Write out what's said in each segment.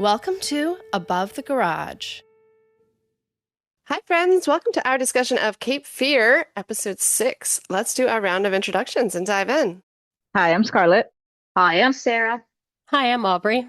Welcome to Above the Garage. Hi, friends. Welcome to our discussion of Cape Fear, episode 6. Let's do our round of introductions and dive in. Hi, I'm Scarlett. Hi, I'm Sarah. Hi, I'm Aubrey.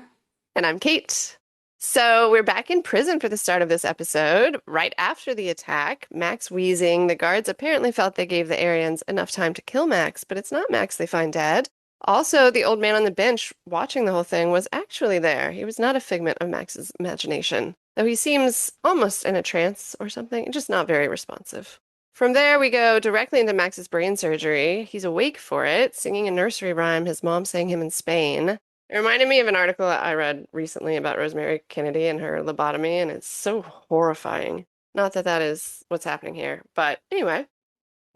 And I'm Kate. So we're back in prison for the start of this episode. Right after the attack, Max wheezing. The guards apparently felt they gave the Aryans enough time to kill Max, but it's not Max they find dead. Also, the old man on the bench watching the whole thing was actually there. He was not a figment of Max's imagination, though he seems almost in a trance or something, just not very responsive. From there, we go directly into Max's brain surgery. He's awake for it, singing a nursery rhyme his mom sang him in Spain. It reminded me of an article I read recently about Rosemary Kennedy and her lobotomy, and it's so horrifying. Not that that is what's happening here, but anyway.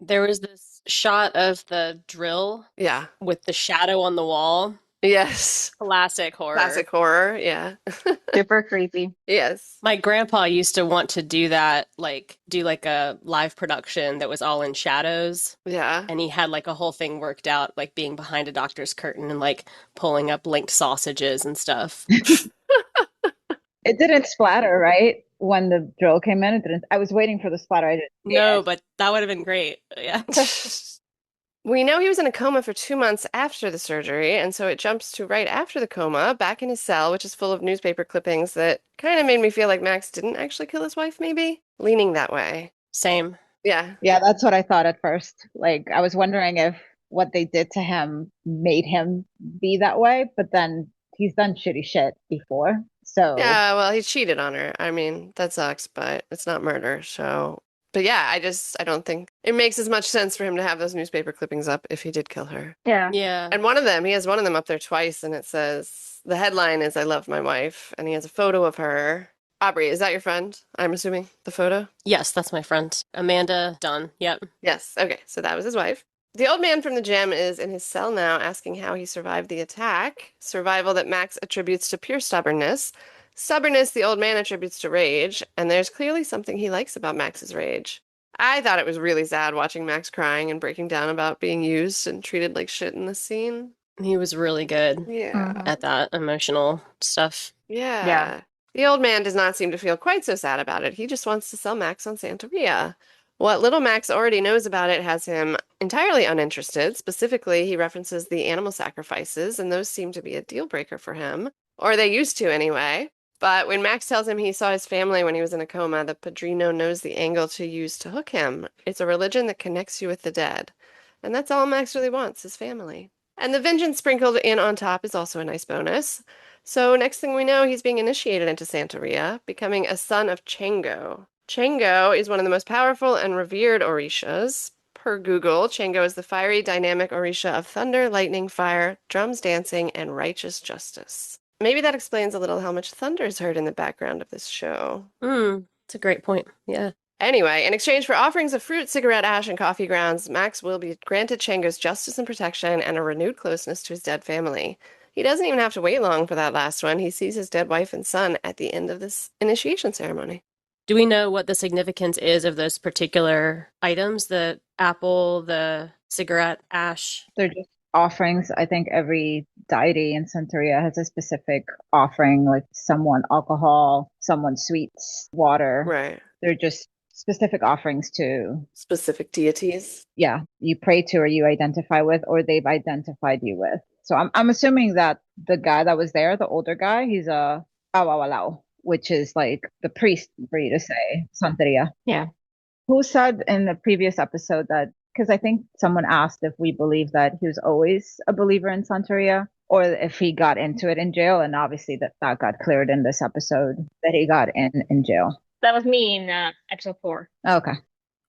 There was this shot of the drill Yeah. with the shadow on the wall. Yes. Classic horror. Classic horror, yeah. Super creepy. Yes. My grandpa used to want to do that, do a live production that was all in shadows. Yeah. And he had a whole thing worked out, being behind a doctor's curtain and pulling up linked sausages and stuff. It didn't splatter, right? When the drill came in, it didn't. I was waiting for the splatter. I didn't see No, it. but that would have been great. Yeah. We know he was in a coma for 2 months after the surgery, and so it jumps to right after the coma, back in his cell, which is full of newspaper clippings that kind of made me feel like Max didn't actually kill his wife, maybe? Leaning that way. Same. Yeah. Yeah, that's what I thought at first. I was wondering if what they did to him made him be that way, but then he's done shitty shit before. So Yeah, well, he cheated on her. I mean, that sucks, but it's not murder, so... But yeah, I don't think it makes as much sense for him to have those newspaper clippings up if he did kill her. Yeah. Yeah. And he has one of them up there twice, and it says, the headline is, I love my wife, and he has a photo of her. Aubrey, is that your friend? I'm assuming, the photo? Yes, that's my friend. Amanda Dunn. Yep. Yes, okay, so that was his wife. The old man from the gym is in his cell now asking how he survived the attack, survival that Max attributes to pure stubbornness. Stubbornness the old man attributes to rage, and there's clearly something he likes about Max's rage. I thought it was really sad watching Max crying and breaking down about being used and treated like shit in this scene. He was really good Yeah. at that emotional stuff. Yeah. The old man does not seem to feel quite so sad about it. He just wants to sell Max on Santeria. What little Max already knows about it has him entirely uninterested. Specifically, he references the animal sacrifices, and those seem to be a deal breaker for him. Or they used to anyway. But when Max tells him he saw his family when he was in a coma, the Padrino knows the angle to use to hook him. It's a religion that connects you with the dead. And that's all Max really wants, his family. And the vengeance sprinkled in on top is also a nice bonus. So next thing we know, he's being initiated into Santeria, becoming a son of Chango. Chango is one of the most powerful and revered Orishas. Per Google, Chango is the fiery, dynamic Orisha of thunder, lightning, fire, drums dancing, and righteous justice. Maybe that explains a little how much thunder is heard in the background of this show. It's a great point. Yeah. Anyway, in exchange for offerings of fruit, cigarette ash, and coffee grounds, Max will be granted Chango's justice and protection and a renewed closeness to his dead family. He doesn't even have to wait long for that last one. He sees his dead wife and son at the end of this initiation ceremony. Do we know what the significance is of those particular items? The apple, the cigarette ash? they're just offerings. I think every deity in Santeria has a specific offering, like someone alcohol, someone sweets, water. Right. They're just specific offerings to, Specific deities. yeah, you pray to or you identify with, or they've identified you with. So I'm assuming that the guy that was there, the older guy, he's a awawalao, which is like the priest for you to say Santeria. Yeah. Who said in the previous episode that, because I think someone asked if we believe that he was always a believer in Santeria or if he got into it in jail, and obviously that got cleared in this episode that he got in jail. That was me in episode 4. Okay.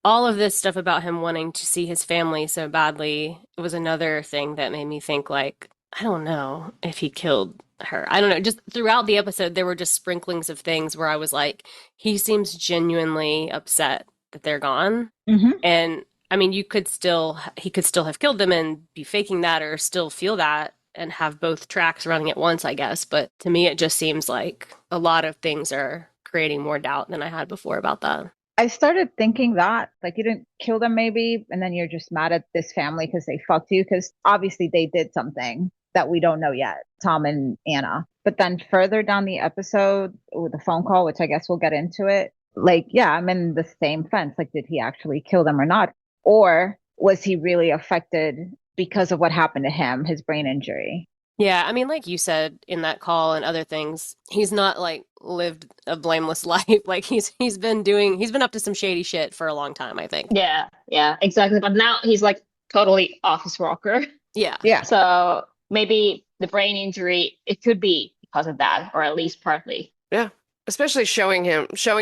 All of this stuff about him wanting to see his family so badly was another thing that made me think, I don't know if he killed her. I don't know. Just throughout the episode, there were just sprinklings of things where I was like, he seems genuinely upset that they're gone. Mm-hmm. And I mean, he could still have killed them and be faking that or still feel that and have both tracks running at once, I guess. But to me, it just seems like a lot of things are creating more doubt than I had before about that. I started thinking that, you didn't kill them maybe, and then you're just mad at this family because they fucked you, because obviously they did something that we don't know yet, Tom and Anna. But then further down the episode with the phone call, which I guess we'll get into it, like, yeah, I'm in the same fence. Like, did he actually kill them or not? Or was he really affected because of what happened to him, his brain injury? Yeah, I mean, like you said in that call and other things, he's not like lived a blameless life. Like he's been up to some shady shit for a long time, I think. Yeah, yeah, exactly. But now he's like totally office worker. Yeah. Yeah. So maybe the brain injury, it could be because of that, or at least partly. Yeah. Especially showing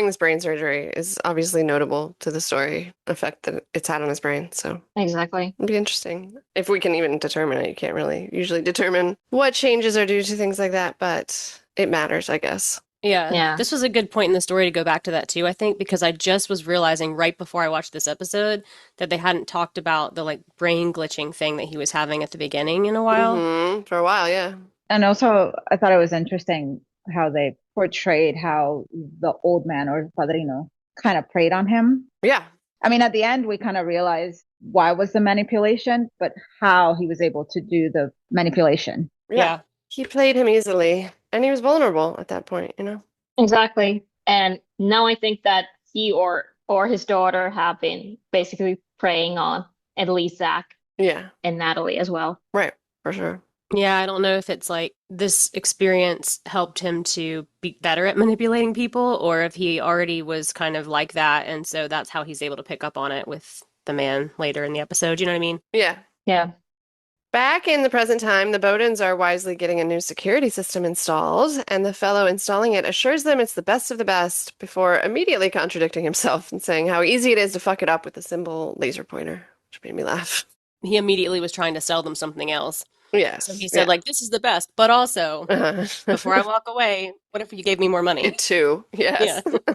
this brain surgery is obviously notable to the story effect that it's had on his brain. So Exactly. it'd be interesting. If we can even determine it, you can't really usually determine what changes are due to things like that, but it matters, I guess. Yeah. Yeah. This was a good point in the story to go back to that too, I think, because I just was realizing right before I watched this episode that they hadn't talked about the like brain glitching thing that he was having at the beginning in a while. For a while, yeah. And also, I thought it was interesting how they portrayed how the old man or Padrino kind of preyed on him. Yeah. I mean, at the end, we kind of realized why was the manipulation, but how he was able to do the manipulation. Yeah. He played him easily, and he was vulnerable at that point, Exactly. And now I think that he or his daughter have been basically preying on at least Zach Yeah. and Natalie as well. Right. For sure. Yeah, I don't know if it's like this experience helped him to be better at manipulating people or if he already was kind of like that. And so that's how he's able to pick up on it with the man later in the episode. You know what I mean? Yeah. Yeah. Back in the present time, the Bowdens are wisely getting a new security system installed, and the fellow installing it assures them it's the best of the best before immediately contradicting himself and saying how easy it is to fuck it up with a simple laser pointer, which made me laugh. He immediately was trying to sell them something else. Yes. So he said, like, this is the best, but also, Uh-huh. before I walk away, what if you gave me more money? Two. Yes. Yeah.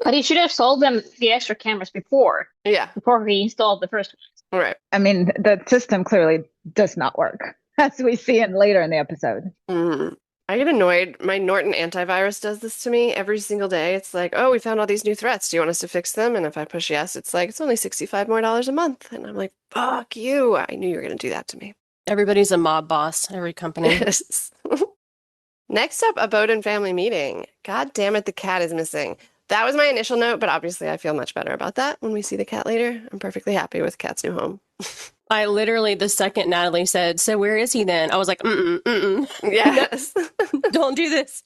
But he should have sold them the extra cameras before Yeah. he installed the first one. Right. I mean, the system clearly does not work, as we see in later in the episode. Mm. I get annoyed. My Norton antivirus does this to me every single day. It's like, oh, we found all these new threats. Do you want us to fix them? And if I push yes, it's like, it's only $65 more a month. And I'm like, fuck you. I knew you were going to do that to me. Everybody's a mob boss, every company. Yes. Next up, a Bowden family meeting. God damn it, the cat is missing. That was my initial note, but obviously I feel much better about that when we see the cat later. I'm perfectly happy with Cat's new home. I literally, the second Natalie said, so where is he then? I was like, mm-mm. Yes. Don't do this.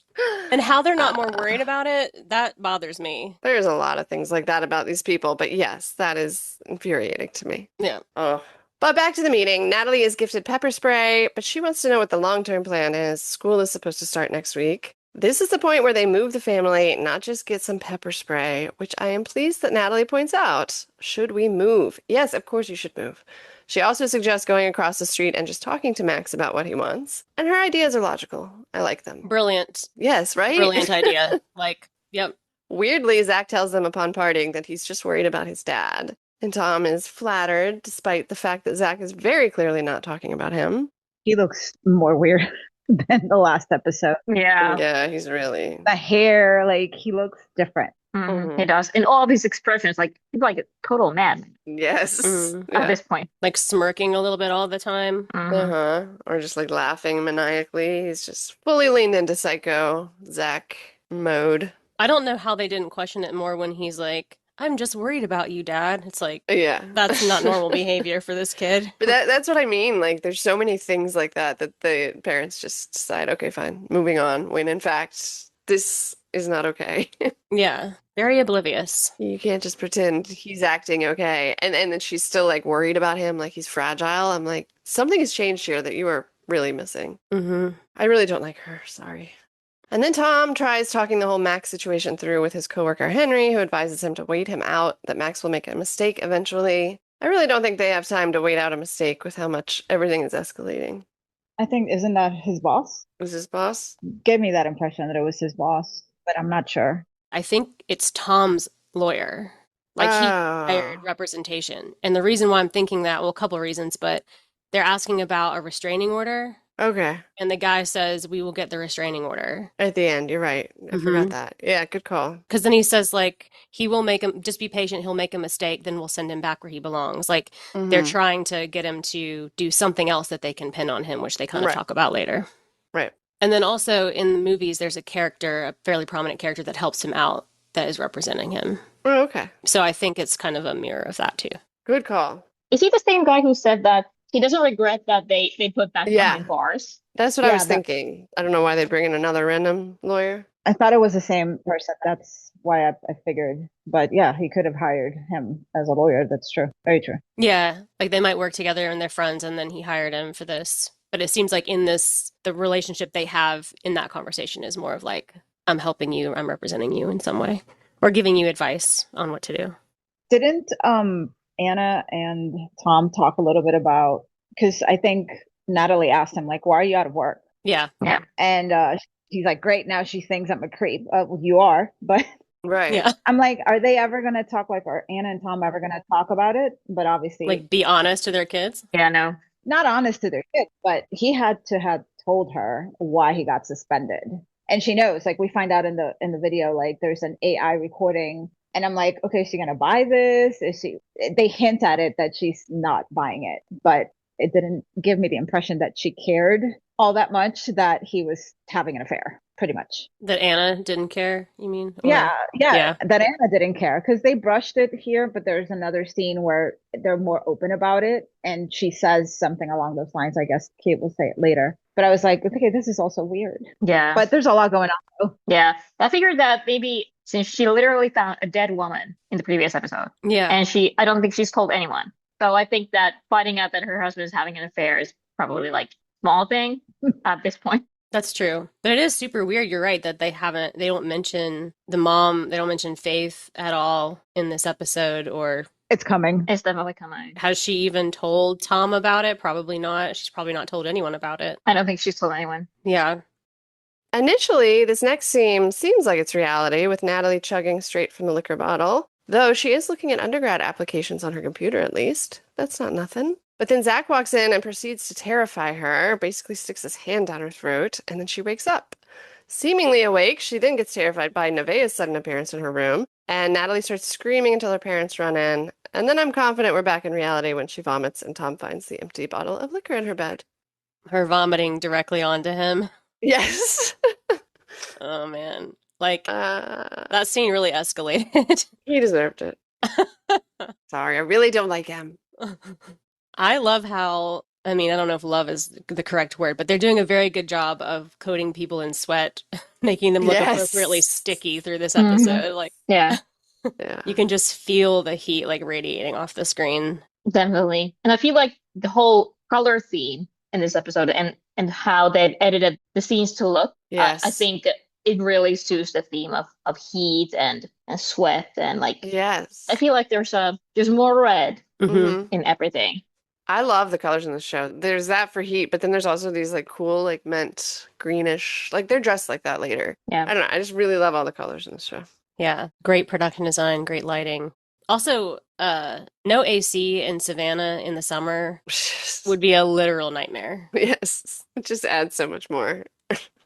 And how they're not more worried about it, that bothers me. There's a lot of things like that about these people, but yes, that is infuriating to me. Yeah. Oh. But back to the meeting. Natalie is gifted pepper spray, but she wants to know what the long-term plan is. School is supposed to start next week. This is the point where they move the family, not just get some pepper spray, which I am pleased that Natalie points out. Should we move? Yes, of course you should move. She also suggests going across the street and just talking to Max about what he wants. And her ideas are logical. I like them. Brilliant. Yes, right? Brilliant idea. Like, yep. Weirdly, Zach tells them upon parting that he's just worried about his dad. And Tom is flattered, despite the fact that Zach is very clearly not talking about him. He looks more weird than the last episode. Yeah. Yeah, he's really... The hair, like, he looks different. Mhm. He does. And all these expressions, like he's like a total madman Yes. Mm. Yeah. at this point. Like smirking a little bit all the time. Uh-huh. Or just like laughing maniacally. He's just fully leaned into psycho Zach mode. I don't know how they didn't question it more when he's like, I'm just worried about you, Dad. It's like, Yeah. that's not normal behavior for this kid. But that's what I mean. Like, there's so many things like that the parents just decide, okay, fine, moving on. When in fact, this is not okay. Yeah. Very oblivious. You can't just pretend he's acting okay. And then she's still like worried about him, like he's fragile. I'm like, something has changed here that you are really missing. Mm-hmm. I really don't like her. Sorry. And then Tom tries talking the whole Max situation through with his coworker Henry, who advises him to wait him out, that Max will make a mistake eventually. I really don't think they have time to wait out a mistake with how much everything is escalating. I think, isn't that his boss? Was his boss? Gave me that impression that it was his boss, but I'm not sure. I think it's Tom's lawyer. Like he hired representation. And the reason why I'm thinking that, well, a couple of reasons, but they're asking about a restraining order. Okay. And the guy says, we will get the restraining order. At the end, you're right. I forgot that. Yeah, good call. Because then he says, like, he will make him, just be patient, he'll make a mistake, then we'll send him back where he belongs. Like, they're Mhm. trying to get him to do something else that they can pin on him, which they kind of Right. talk about later. Right. And then also in the movies, there's a character, a fairly prominent character that helps him out that is representing him. Oh, okay. So I think it's kind of a mirror of that too. Good call. Is he the same guy who said that he doesn't regret that they put back Yeah. behind bars? That's what I Yeah, was thinking. I don't know why they bring in another random lawyer. I thought it was the same person. That's why I figured. But yeah, he could have hired him as a lawyer. That's true. Very true. Yeah, like they might work together and they're friends, and then he hired him for this. But it seems like in this, the relationship they have in that conversation is more of like, I'm helping you, I'm representing you in some way, or giving you advice on what to do. Didn't Anna and Tom talk a little bit about, because I think Natalie asked him, like, why are you out of work? Yeah. And he's like, great, now she thinks I'm a creep. Well, you are, but Right. Yeah. I'm like, are they ever going to talk, like, are Anna and Tom ever going to talk about it? But obviously, Like be honest to their kids. Yeah, no. not honest to their kids, but he had to have told her why he got suspended. And she knows, like we find out in the video, like there's an AI recording. And I'm like, okay, is she gonna buy this? They hint at it that she's not buying it, but it didn't give me the impression that she cared all that much that he was having an affair, pretty much. That Anna didn't care, you mean? Or- Yeah, Yeah. that Anna didn't care because they brushed it here, but there's another scene where they're more open about it, and she says something along those lines. I guess Kate will say it later. But I was like, okay, this is also weird. Yeah. But there's a lot going on, though. Yeah. I figured that maybe since she literally found a dead woman in the previous episode, Yeah. and I don't think she's told anyone. So I think that finding out that her husband is having an affair is probably like small thing at this point. That's true. But it is super weird. You're right that they don't mention the mom, they don't mention Faith at all in this episode, or It's coming. It's definitely coming. has she even told Tom about it? Probably not. She's probably not told anyone about it. I don't think she's told anyone. Yeah. Initially, this next scene seems like it's reality, with Natalie chugging straight from the liquor bottle. Though she is looking at undergrad applications on her computer, at least. That's not nothing. But then Zach walks in and proceeds to terrify her, basically sticks his hand down her throat, and then she wakes up. Seemingly awake, she then gets terrified by Nevaeh's sudden appearance in her room, and Natalie starts screaming until her parents run in. And then I'm confident we're back in reality when she vomits and Tom finds the empty bottle of liquor in her bed. Her vomiting directly onto him. Yes. Oh, man. Like, That that scene really escalated. he deserved it. Sorry, I really don't like him. I love how, I mean, I don't know if love is the correct word, but they're doing a very good job of coating people in sweat, making them look Yes. appropriately sticky through this Mhm. episode. Like, Yeah, Yeah. you can just feel the heat like radiating off the screen. definitely. And I feel like the whole color theme in this episode and how they've edited the scenes to look, Yes. I think it really suits the theme of heat and sweat and like Yes. I feel like there's more red Mhm. Mhm. in everything. I love the colors in the show. There's that for heat, but then there's also these like cool, like mint greenish, like they're dressed like that later. Yeah. I don't know. I just really love all the colors in the show. Yeah. Great production design, great lighting. Also, no AC in Savannah in the summer would be a literal nightmare. Yes. It just adds so much more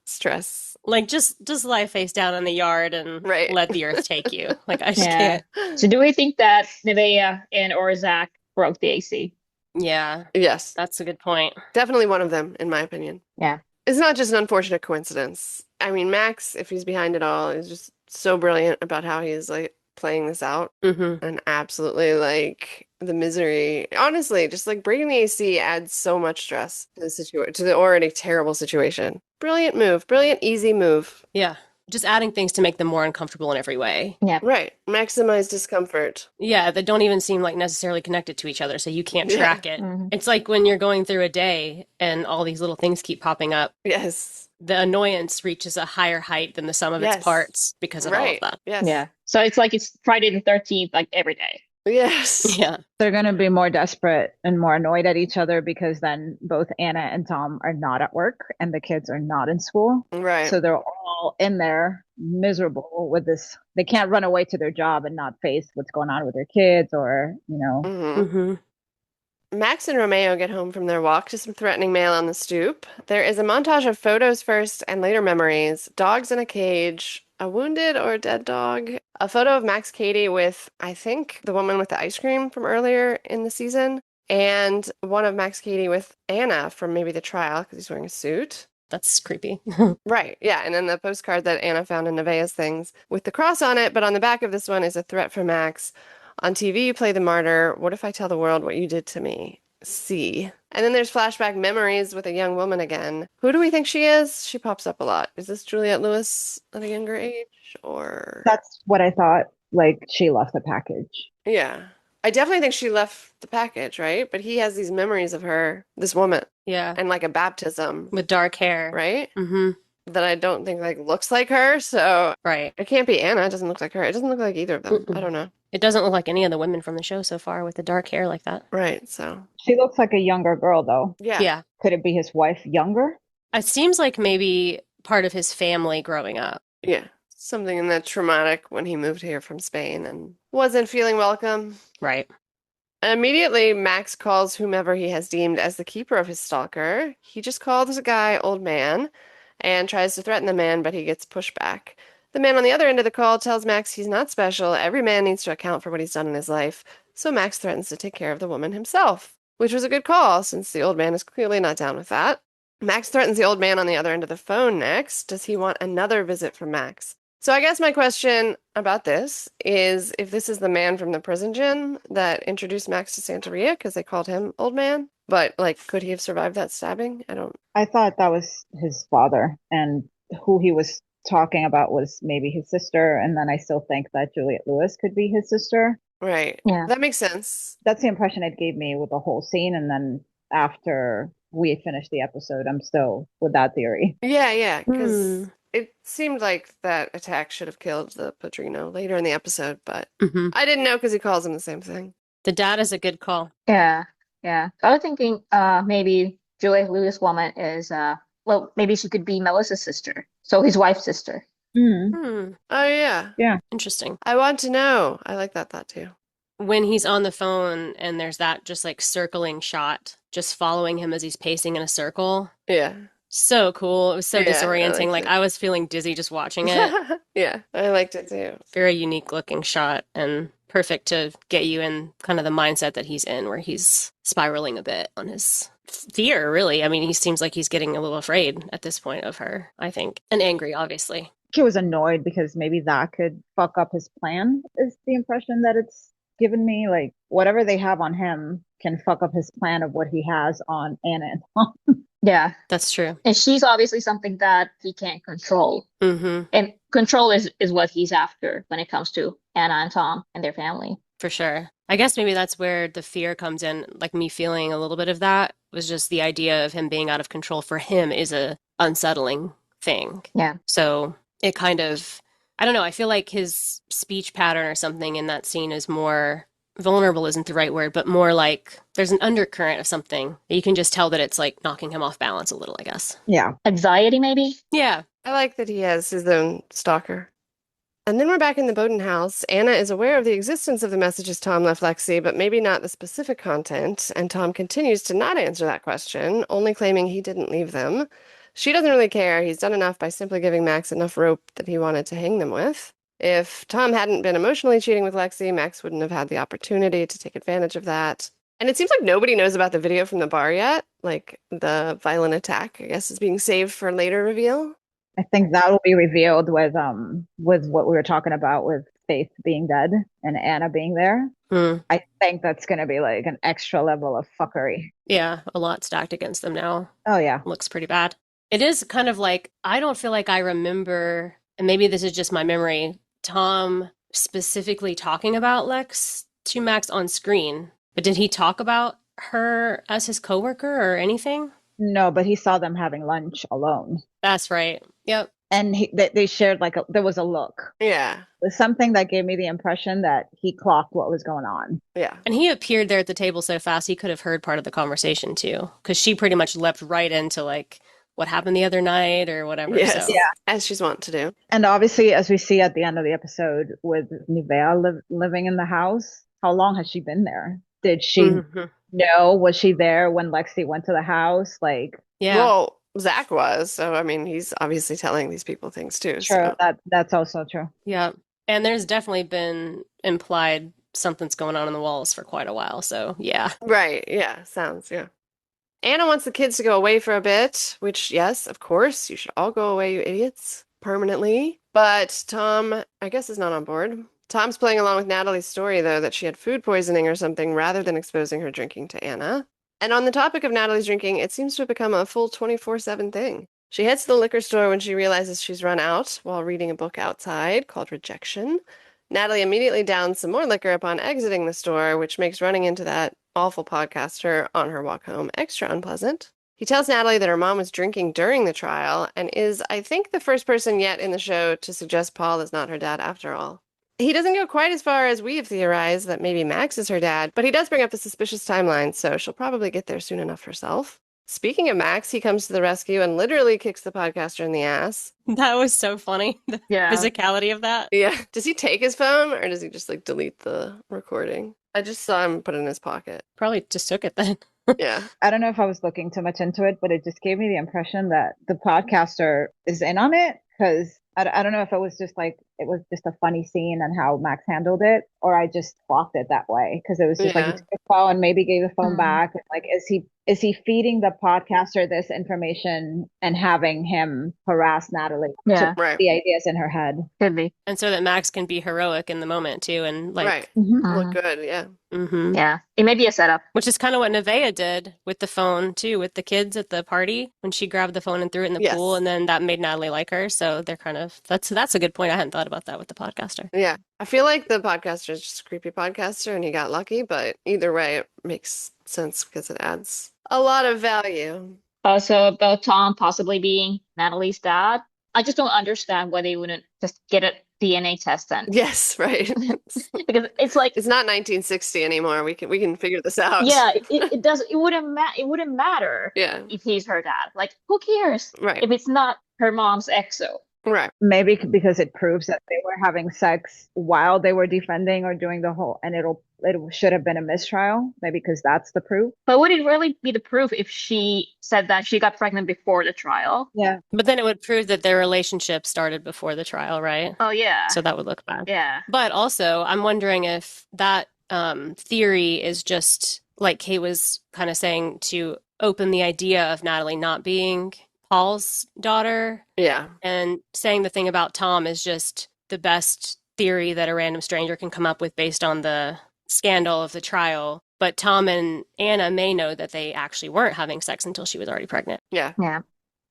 stress. Like just lie face down in the yard and Right. let the earth take you. Like I just Yeah. can't. So do we think that Nevaeh and or Zach broke the AC? Yeah, Yes. that's a good point. Definitely one of them, in my opinion. Yeah. It's not just an unfortunate coincidence. I mean, Max, if he's behind it all, is just so brilliant about how he's like playing this out Mm-hmm. and absolutely like the misery. Honestly, just like breaking the AC adds so much stress to the situation, to the already terrible situation. Brilliant move. Brilliant, easy move. Yeah, just adding things to make them more uncomfortable in every way. Right. Maximize discomfort. Yeah, that don't even seem like necessarily connected to each other, so you can't Yeah. track it. Mhm. It's like when you're going through a day and all these little things keep popping up. Yes. The annoyance reaches a higher height than the sum of Yes. its parts because of all Right. of that. Yes. Yeah. So it's like it's Friday the 13th, like every day. Yes. Yeah. They're going to be more desperate and more annoyed at each other because then both Anna and Tom are not at work and the kids are not in school. Right. So they're all in there miserable with this. They can't run away to their job and not face what's going on with their kids or, Mhm. Mm-hmm. Max and Romeo get home from their walk to some threatening mail on the stoop. There is a montage of photos first and later memories, dogs in a cage, a wounded or dead dog, a photo of Max Katie with, I think, the woman with the ice cream from earlier in the season, and one of Max Katie with Anna from maybe the trial because he's wearing a suit. That's creepy. Right. Yeah. And then the postcard that Anna found in Nevaeh's things with the cross on it, but on the back of this one is a threat from Max. On TV, you play the martyr. What if I tell the world what you did to me? See. And then there's flashback memories with a young woman again. Who do we think she is? She pops up a lot. Is this Juliette Lewis at a younger age or? That's what I thought. Like she left the package. Yeah. I definitely think she left the package, right? But he has these memories of her, this woman, Yeah. and like a baptism, With dark hair. right? Mm-hmm. That I don't think like looks like her. So Right. it can't be Anna. It doesn't look like her. It doesn't look like either of them. Mm-mm. I don't know. It doesn't look like any of the women from the show so far with the dark hair like that. Right. So She looks like a younger girl, though. yeah. Yeah. Could it be his wife younger? It seems like maybe part of his family growing up. Yeah. Something in that traumatic when he moved here from Spain and wasn't feeling welcome. Right. Immediately, Max calls whomever he has deemed as the keeper of his stalker. He just calls a guy old man and tries to threaten the man, but he gets pushed back. The man on the other end of the call tells Max he's not special. Every man needs to account for what he's done in his life. So Max threatens to take care of the woman himself, which was a good call since the old man is clearly not down with that. Max threatens the old man on the other end of the phone next. Does he want another visit from Max? So I guess my question about this is if this is the man from the prison gym that introduced Max to Santeria because they called him old man, but like could he have survived that stabbing? I don't. I thought that was his father, and who he was talking about was maybe his sister. And then I still think that Juliette Lewis could be his sister. Right. Yeah. That makes sense. That's the impression it gave me with the whole scene. And then after we had finished the episode, I'm still with that theory. Yeah, because Hmm. it seemed like that attack should have killed the Padrino later in the episode, but Mm-hmm. I didn't know because he calls him the same thing. The dad is a good call. Yeah, yeah. I was thinking maybe Juliette Lewis woman is well, maybe she could be Melissa's sister. So his wife's sister. Mm. Hmm. Oh, yeah. Interesting. I want to know. I like that thought too. When he's on the phone and there's that just like circling shot, just following him as he's pacing in a circle. Yeah. So cool. It was so Yeah, I disorienting. liked Like it. I was feeling dizzy just watching it. Yeah, I liked it too. Very unique looking shot and perfect to get you in kind of the mindset that he's in, where he's spiraling a bit on his fear, really. I mean, he seems like he's getting a little afraid at this point of her, I think, and angry, obviously. He was annoyed because maybe that could fuck up his plan, is the impression that it's given me. Like, whatever they have on him can fuck up his plan of what he has on Anna and Tom. Yeah. That's true. And she's obviously something that he can't control. Mm-hmm. And control is what he's after when it comes to Anna and Tom and their family. For sure. I guess maybe that's where the fear comes in. Like me feeling a little bit of that was just the idea of him being out of control for him is a unsettling thing. Yeah. So it kind of, I don't know, I feel like his speech pattern or something in that scene is more vulnerable isn't the right word, but more like there's an undercurrent of something. You can just tell that it's like knocking him off balance a little, I guess. Yeah. Anxiety, maybe? Yeah. I like that he has his own stalker. And then we're back in the Bowden house. Anna is aware of the existence of the messages Tom left Lexi, but maybe not the specific content. And Tom continues to not answer that question, only claiming he didn't leave them. She doesn't really care. He's done enough by simply giving Max enough rope that he wanted to hang them with. If Tom hadn't been emotionally cheating with Lexi, Max wouldn't have had the opportunity to take advantage of that. And it seems like nobody knows about the video from the bar yet. Like the violent attack, I guess, is being saved for later reveal. I think that will be revealed with what we were talking about with Faith being dead and Anna being there. Hmm. I think that's going to be like an extra level of fuckery. Yeah. A lot stacked against them now. Oh, yeah. Looks pretty bad. It is kind of like, I don't feel like I remember, and maybe this is just my memory, Tom specifically talking about Lex to Max on screen. But did he talk about her as his coworker or anything? No, but he saw them having lunch alone. That's right. Yep. And they shared there was a look. Yeah. There's something that gave me the impression that he clocked what was going on. Yeah. And he appeared there at the table so fast he could have heard part of the conversation too. Because she pretty much leapt right into like what happened the other night or whatever. Yes. So. Yeah. As she's wont to do. And obviously, as we see at the end of the episode with Nevaeh living in the house, how long has she been there? Did she Mhm. know? Was she there when Lexi went to the house? Like, Yeah. Well, Zach was. So, I mean, he's obviously telling these people things too. true. So. That's also true. Yeah. And there's definitely been implied something's going on in the walls for quite a while. So, yeah. Right. Yeah. Sounds. Yeah. Anna wants the kids to go away for a bit, which, yes, of course, you should all go away, you idiots, permanently. But Tom, I guess, is not on board. Tom's playing along with Natalie's story, though, that she had food poisoning or something rather than exposing her drinking to Anna. And on the topic of Natalie's drinking, it seems to have become a full 24/7 thing. She heads to the liquor store when she realizes she's run out while reading a book outside called Rejection. Natalie immediately downs some more liquor upon exiting the store, which makes running into that awful podcaster on her walk home extra unpleasant. He tells Natalie that her mom was drinking during the trial and is, I think, the first person yet in the show to suggest Paul is not her dad after all. He doesn't go quite as far as we have theorized that maybe Max is her dad, but he does bring up the suspicious timeline, so she'll probably get there soon enough herself. Speaking of Max, he comes to the rescue and literally kicks the podcaster in the ass. That was so funny. The physicality of that. Yeah. Does he take his phone or does he just like delete the recording? I just saw him put it in his pocket. Probably just took it then. Yeah. I don't know if I was looking too much into it, but it just gave me the impression that the podcaster is in on it, because I don't know if it was just like it was just a funny scene and how Max handled it, or I just clocked it that way because it was just like he took the phone, maybe gave the phone back. Like, is he feeding the podcaster this information and having him harass Natalie? Yeah. To the ideas in her head. Could be. And so that Max can be heroic in the moment too, and like look good. Yeah. Mm-hmm. Yeah. It may be a setup. Which is kind of what Nevaeh did with the phone too, with the kids at the party when she grabbed the phone and threw it in the pool, and then that made Natalie like her. So they're kind of that's a good point. I hadn't thought about that with the podcaster. Yeah. I feel like the podcaster is just a creepy podcaster and he got lucky, but either way, it makes sense because it adds a lot of value. Also, about Tom possibly being Natalie's dad, I just don't understand why they wouldn't just get a DNA test then. Yes, right. Because it's like it's not 1960 anymore. We can figure this out. Yeah, it wouldn't matter. Yeah. If he's her dad. Like, who cares? Right. If it's not her mom's exo. Right. Maybe because it proves that they were having sex while they were defending or doing the whole, and it should have been a mistrial. Maybe because that's the proof. But would it really be the proof if she said that she got pregnant before the trial? Yeah. But then it would prove that their relationship started before the trial, right? Oh, yeah. So that would look bad. Yeah. But also, I'm wondering if that theory is just like Kate was kind of saying, to open the idea of Natalie not being Paul's daughter. Yeah. And saying the thing about Tom is just the best theory that a random stranger can come up with based on the scandal of the trial. But Tom and Anna may know that they actually weren't having sex until she was already pregnant. Yeah. Yeah.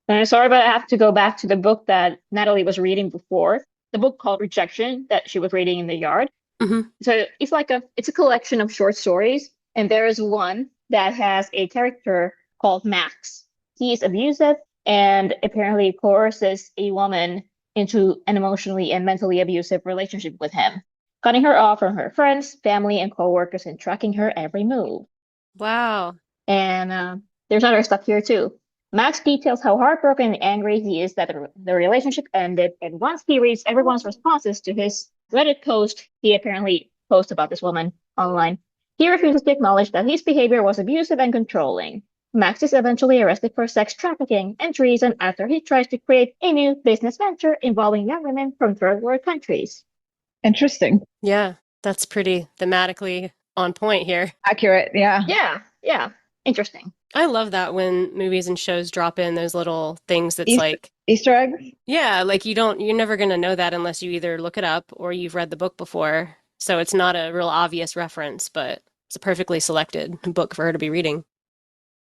And I'm sorry, but I have to go back to the book that Natalie was reading before, the book called Rejection that she was reading in the yard. Mm-hmm. So it's a collection of short stories. And there is one that has a character called Max. He is abusive and apparently coerces a woman into an emotionally and mentally abusive relationship with him, cutting her off from her friends, family, and coworkers, and tracking her every move. Wow. And there's other stuff here too. Max details how heartbroken and angry he is that the relationship ended, and once he reads everyone's responses to his Reddit post he apparently posted about this woman online, he refuses to acknowledge that his behavior was abusive and controlling. Max is eventually arrested for sex trafficking and treason after he tries to create a new business venture involving young women from third world countries. Interesting. Yeah, that's pretty thematically on point here. Accurate, yeah. Yeah. Interesting. I love that when movies and shows drop in those little things that's like Easter eggs? Yeah, like you're never going to know that unless you either look it up or you've read the book before. So it's not a real obvious reference, but it's a perfectly selected book for her to be reading.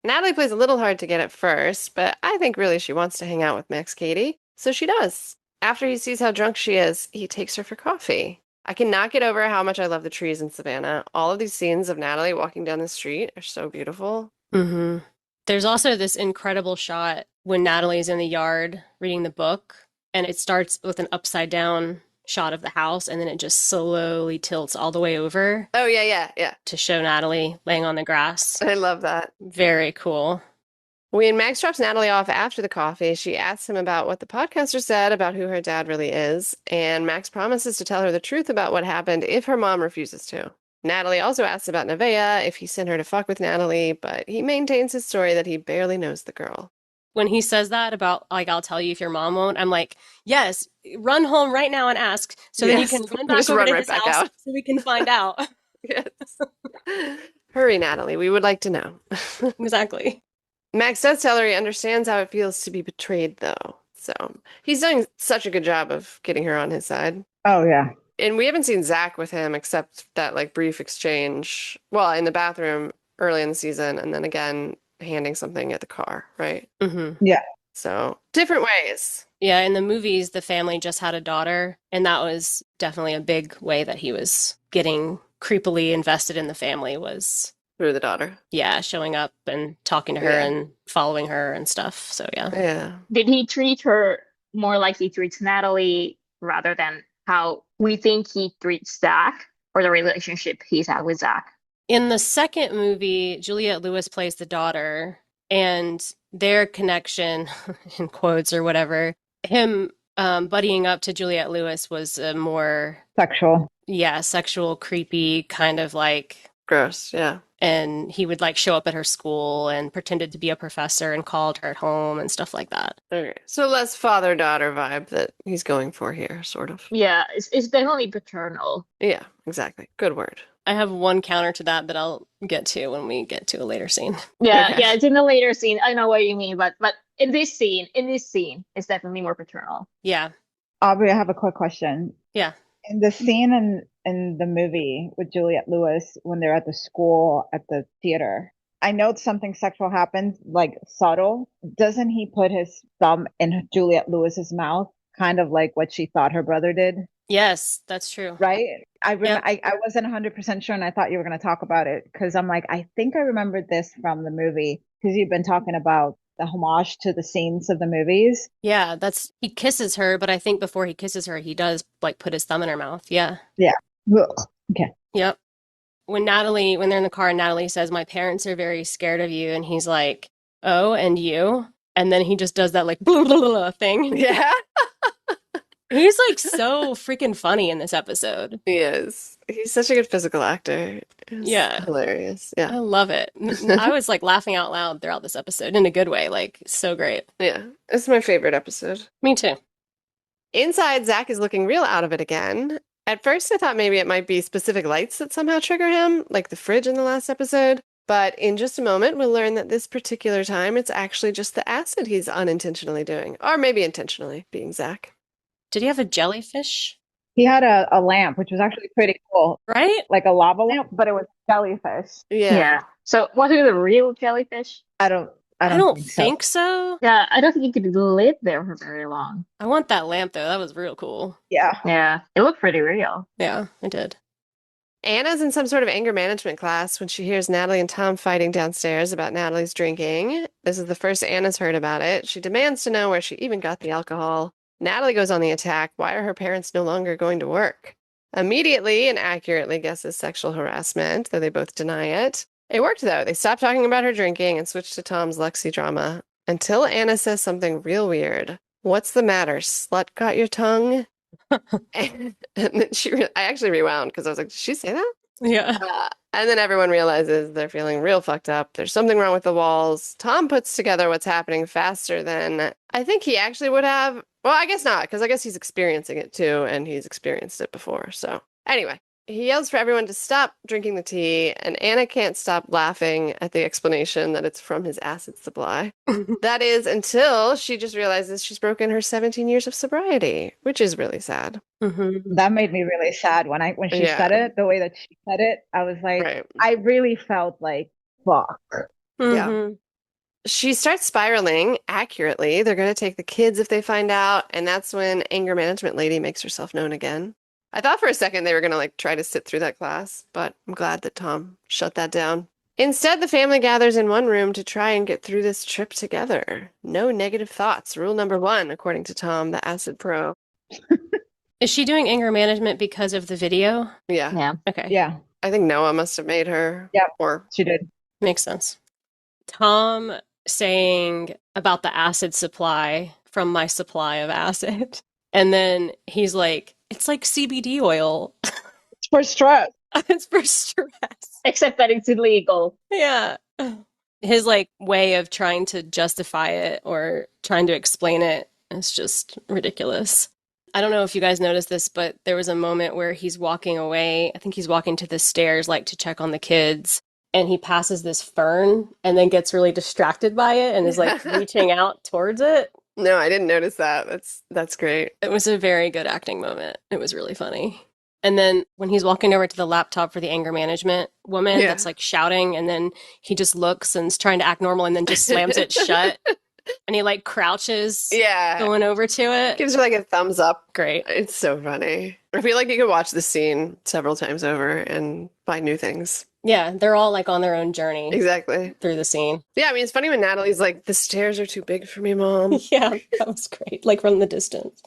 Natalie plays a little hard to get at first, but I think really she wants to hang out with Max Cady, so she does. After he sees how drunk she is, he takes her for coffee. I cannot get over how much I love the trees in Savannah. All of these scenes of Natalie walking down the street are so beautiful. Mm-hmm. There's also this incredible shot when Natalie's in the yard reading the book, and it starts with an upside down shot of the house, and then it just slowly tilts all the way over. Oh, yeah. To show Natalie laying on the grass. I love that. Very cool. When Max drops Natalie off after the coffee, she asks him about what the podcaster said about who her dad really is, and Max promises to tell her the truth about what happened if her mom refuses to. Natalie also asks about Nevaeh, if he sent her to fuck with Natalie, but he maintains his story that he barely knows the girl. When he says that about, like, I'll tell you if your mom won't, I'm like, yes, run home right now and ask, so that you can run back over to his house so we can find out. Yes. Hurry, Natalie, we would like to know. Exactly. Max does tell her he understands how it feels to be betrayed, though. So he's doing such a good job of getting her on his side. Oh yeah. And we haven't seen Zach with him except that like brief exchange, well, in the bathroom early in the season, and then again handing something at the car, right? Mm-hmm. Yeah. So different ways. Yeah, in the movies, the family just had a daughter, and that was definitely a big way that he was getting creepily invested in the family was, Through the daughter. yeah, showing up and talking to her Yeah. and following her and stuff. So yeah. Yeah. Did he treat her more like he treats Natalie rather than how we think he treats Zach or the relationship he's had with Zach? In the second movie, Juliette Lewis plays the daughter, and their connection, in quotes or whatever, him buddying up to Juliette Lewis was a more, Sexual. yeah, sexual, creepy kind of like, Gross. Yeah. and he would like show up at her school and pretended to be a professor and called her at home and stuff like that. Okay. So less father-daughter vibe that he's going for here, sort of. Yeah, it's definitely paternal. Yeah, exactly. Good word. I have one counter to that I'll get to when we get to a later scene. Yeah, Okay. yeah, it's in the later scene. I know what you mean, but in this scene, it's definitely more paternal. Yeah. Aubrey, I have a quick question. Yeah. In the scene in the movie with Juliette Lewis when they're at the school at the theater, I know something sexual happened, like subtle. Doesn't he put his thumb in Juliette Lewis's mouth, kind of like what she thought her brother did? Yes, that's true. Right? I Yep. I wasn't 100% sure, and I thought you were going to talk about it because I'm like, I think I remembered this from the movie because you've been talking about the homage to the scenes of the movies. Yeah, he kisses her, but I think before he kisses her, he does like put his thumb in her mouth. Yeah. Ugh. Okay. Yep. When they're in the car and Natalie says, "My parents are very scared of you," and he's like, "Oh, and you?" And then he just does that like blah, blah, blah, blah thing. Yeah, He's like so freaking funny in this episode. he is. He's such a good physical actor. It's Yeah. hilarious. I Yeah. love it. I was like laughing out loud throughout this episode in a good way. Like, so great. Yeah. It's my favorite episode. Me too. Inside, Zach is looking real out of it again. At first, I thought maybe it might be specific lights that somehow trigger him, like the fridge in the last episode. But in just a moment, we'll learn that this particular time, it's actually just the acid he's unintentionally doing. Or maybe intentionally, being Zach. Did he have a jellyfish? He had a lamp, which was actually pretty cool, Right? like a lava lamp, but it was jellyfish. Yeah. So was it a real jellyfish? I don't think so. Yeah, I don't think it could live there for very long. I want that lamp though. That was real cool. Yeah. Yeah, it looked pretty real. Yeah, I did. Anna's in some sort of anger management class when she hears Natalie and Tom fighting downstairs about Natalie's drinking. This is the first Anna's heard about it. She demands to know where she even got the alcohol. Natalie goes on the attack. Why are her parents no longer going to work? Immediately and accurately guesses sexual harassment, though they both deny it. It worked, though. They stopped talking about her drinking and switched to Tom's Lexi drama until Anna says something real weird. What's the matter? Slut got your tongue? And then I actually rewound because I was like, did she say that? Yeah. And then everyone realizes they're feeling real fucked up. There's something wrong with the walls. Tom puts together what's happening faster than I think he actually would have. Well, I guess not, because I guess he's experiencing it too, and he's experienced it before. So anyway, he yells for everyone to stop drinking the tea, and Anna can't stop laughing at the explanation that it's from his acid supply. That is until she just realizes she's broken her 17 years of sobriety, which is really sad. Mm-hmm. That made me really sad when she Yeah. said it, the way that she said it. I was like, Right. I really felt like, fuck. Mm-hmm. She starts spiraling accurately. They're going to take the kids if they find out, and that's when anger management lady makes herself known again. I thought for a second they were going to like try to sit through that class, but I'm glad that Tom shut that down. Instead, the family gathers in one room to try and get through this trip together. No negative thoughts. Rule number 1, according to Tom, the acid pro. Is she doing anger management because of the video? Yeah. Yeah. Okay. Yeah, I think Noah must have made her. Yep. Or she did. Makes sense. Tom saying about the acid supply from my supply of acid. And then he's like, it's like CBD oil. It's for stress. It's for stress. Except that it's illegal. Yeah. His like way of trying to justify it or trying to explain it is just ridiculous. I don't know if you guys noticed this, but there was a moment where he's walking away. I think he's walking to the stairs like to check on the kids. and he passes this fern and then gets really distracted by it and is like reaching out towards it. No, I didn't notice that. That's great. It was a very good acting moment. It was really funny. And then when he's walking over to the laptop for the anger management woman Yeah. that's like shouting, and then he just looks and is trying to act normal and then just slams it shut. And he like crouches Yeah. going over to it. Gives her like a thumbs up. Great. It's so funny. I feel like you could watch this scene several times over and find new things. Yeah, they're all like on their own journey Exactly. through the scene. Yeah, I mean, it's funny when Natalie's like, the stairs are too big for me, Mom. Yeah, that was great. Like from the distance.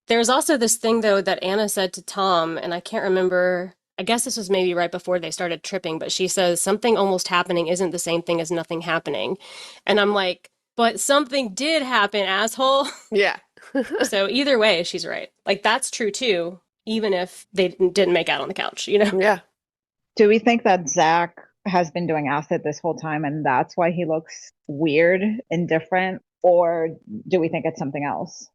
There's also this thing, though, that Anna said to Tom, and I can't remember. I guess this was maybe right before they started tripping, but she says something almost happening isn't the same thing as nothing happening. And I'm like, but something did happen, asshole. Yeah. So either way, she's right. Like, that's true, too, even if they didn't make out on the couch, you know? Yeah. Do we think that Zach has been doing acid this whole time and that's why he looks weird and different? Or do we think it's something else?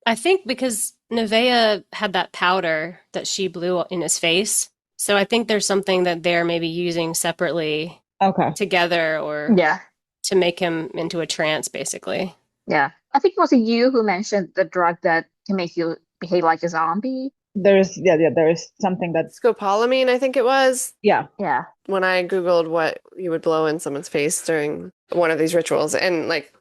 I think because Nevaeh had that powder that she blew in his face. So I think there's something that they're maybe using separately Okay. together or Yeah. to make him into a trance, basically. Yeah. I think it was you who mentioned the drug that can make you behave like a zombie. There's something that's Scopolamine, I think it was. yeah. Yeah. When I Googled what you would blow in someone's face during one of these rituals, and like,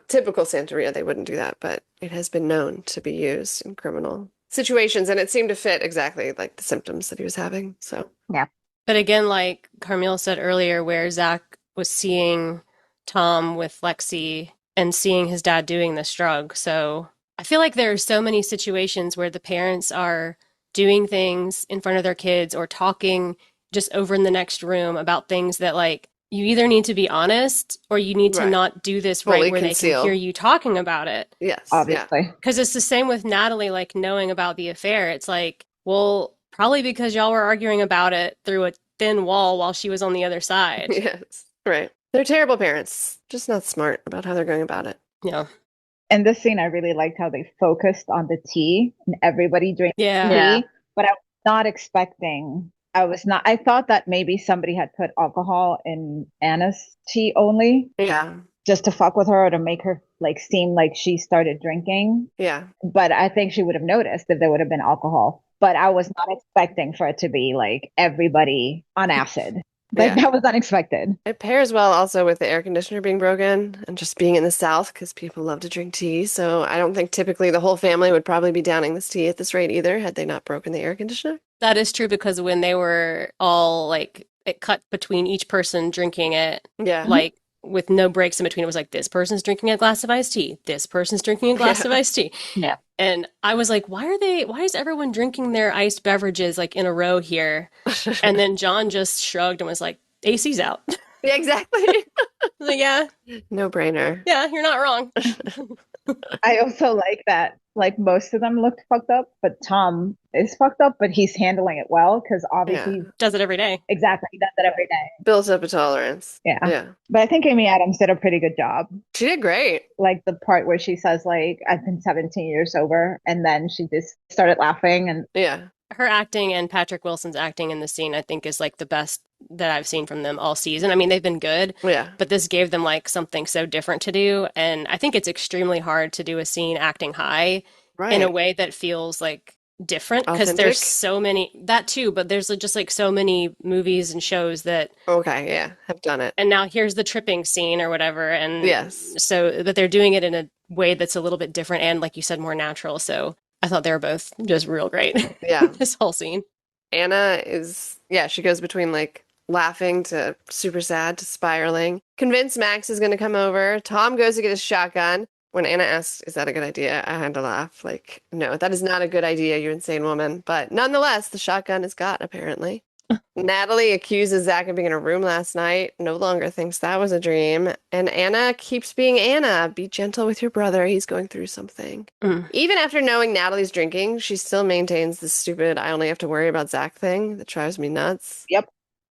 typical Santeria, they wouldn't do that, but it has been known to be used in criminal situations, and it seemed to fit exactly like the symptoms that he was having. So But again, like Carmel said earlier, where Zach was seeing Tom with Lexi and seeing his dad doing this drug. So I feel like there are so many situations where the parents are doing things in front of their kids or talking just over in the next room about things that like you either need to be honest or you need to Right. not do this Fully right where conceal. they can hear you talking about it. yes, Obviously. Because it's the same with Natalie, like knowing about the affair. It's like, well, probably because y'all were arguing about it through a thin wall while she was on the other side. yes, right. They're terrible parents, just not smart about how they're going about it. Yeah. In this scene, I really liked how they focused on the tea and everybody drank Yeah. Yeah. tea, but I was not expecting. I thought that maybe somebody had put alcohol in Anna's tea only Yeah, just to fuck with her or to make her like seem like she started drinking. yeah, But I think she would have noticed if there would have been alcohol. But I was not expecting for it to be like everybody on acid. Like Yeah. that was unexpected. It pairs well also with the air conditioner being broken and just being in the South because people love to drink tea. So I don't think typically the whole family would probably be downing this tea at this rate either had they not broken the air conditioner. That is true because when they were all like, it cut between each person drinking it, Yeah. like with no breaks in between. It was like, this person's drinking a glass of iced tea. This person's drinking a glass of Yeah. iced tea. Yeah. And I was like, why is everyone drinking their iced beverages like in a row here? And then John just shrugged and was like, AC's out. Yeah, exactly. I was like, yeah, No brainer. yeah, you're not wrong. I also like that, like most of them looked fucked up, but Tom is fucked up, but he's handling it well because obviously, Does it every day. exactly, he does it every day. Built up a tolerance. Yeah. Yeah. But I think Amy Adams did a pretty good job. She did great. Like the part where she says, like, I've been 17 years sober, and then she just started laughing and Yeah. Her acting and Patrick Wilson's acting in the scene, I think, is like the best that I've seen from them all season. I mean, they've been good, Yeah. but this gave them like something so different to do. And I think it's extremely hard to do a scene acting high Right. in a way that feels like different because there's Authentic? so many, that too, but there's just like so many movies and shows that, Okay. Yeah. Have done it. and now here's the tripping scene or whatever. And Yes. so that they're doing it in a way that's a little bit different and, like you said, more natural. So I thought they were both just real great. Yeah. This whole scene. Anna is, yeah, she goes between like laughing to super sad to spiraling. Convinced Max is going to come over. Tom goes to get his shotgun. When Anna asks, is that a good idea? I had to laugh. Like, no, that is not a good idea, you insane woman. But nonetheless, the shotgun is got, apparently. Natalie accuses Zach of being in a room last night, no longer thinks that was a dream. And Anna keeps being Anna. Be gentle with your brother. He's going through something. Mm. Even after knowing Natalie's drinking, she still maintains this stupid, I only have to worry about Zach thing that drives me nuts. Yep.